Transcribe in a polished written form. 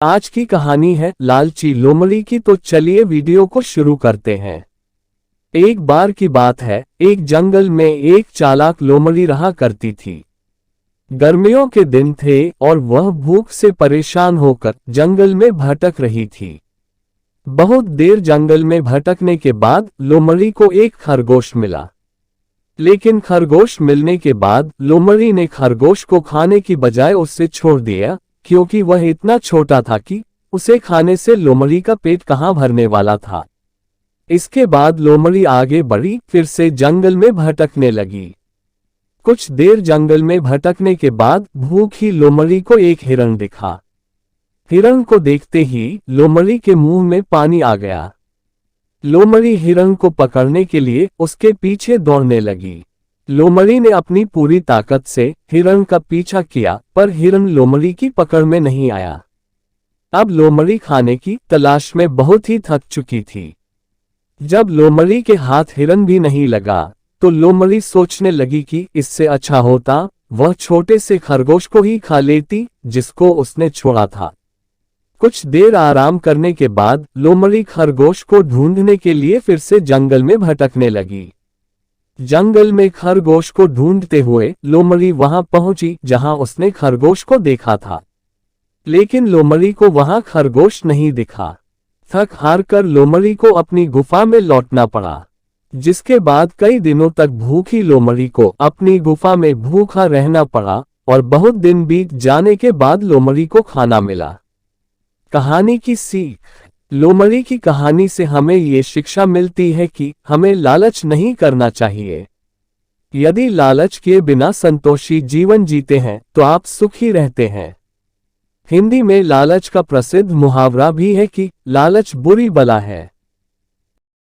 आज की कहानी है लालची लोमड़ी की। तो चलिए वीडियो को शुरू करते हैं। एक बार की बात है, एक जंगल में एक चालाक लोमड़ी रहा करती थी। गर्मियों के दिन थे और वह भूख से परेशान होकर जंगल में भटक रही थी। बहुत देर जंगल में भटकने के बाद लोमड़ी को एक खरगोश मिला। लेकिन खरगोश मिलने के बाद लोमड़ी ने खरगोश को खाने की बजाय उससे छोड़ दिया, क्योंकि वह इतना छोटा था कि उसे खाने से लोमड़ी का पेट कहां भरने वाला था। इसके बाद लोमड़ी आगे बढ़ी, फिर से जंगल में भटकने लगी। कुछ देर जंगल में भटकने के बाद भूखी लोमड़ी को एक हिरण दिखा। हिरण को देखते ही लोमड़ी के मुंह में पानी आ गया। लोमड़ी हिरण को पकड़ने के लिए उसके पीछे दौड़ने लगी। लोमड़ी ने अपनी पूरी ताकत से हिरण का पीछा किया, पर हिरण लोमड़ी की पकड़ में नहीं आया। अब लोमड़ी खाने की तलाश में बहुत ही थक चुकी थी। जब लोमड़ी के हाथ हिरण भी नहीं लगा, तो लोमड़ी सोचने लगी कि इससे अच्छा होता वह छोटे से खरगोश को ही खा लेती जिसको उसने छोड़ा था। कुछ देर आराम करने के बाद लोमड़ी खरगोश को ढूंढने के लिए फिर से जंगल में भटकने लगी। जंगल में खरगोश को ढूंढते हुए लोमड़ी वहां पहुंची जहां उसने खरगोश को देखा था। लेकिन लोमड़ी को वहां खरगोश नहीं दिखा। थक हार कर लोमड़ी को अपनी गुफा में लौटना पड़ा, जिसके बाद कई दिनों तक भूखी लोमड़ी को अपनी गुफा में भूखा रहना पड़ा और बहुत दिन बीत जाने के बाद लोमड़ी को खाना मिला। कहानी की सीख। लोमड़ी की कहानी से हमें ये शिक्षा मिलती है कि हमें लालच नहीं करना चाहिए। यदि लालच किए बिना संतोषी जीवन जीते हैं तो आप सुखी रहते हैं। हिंदी में लालच का प्रसिद्ध मुहावरा भी है कि लालच बुरी बला है।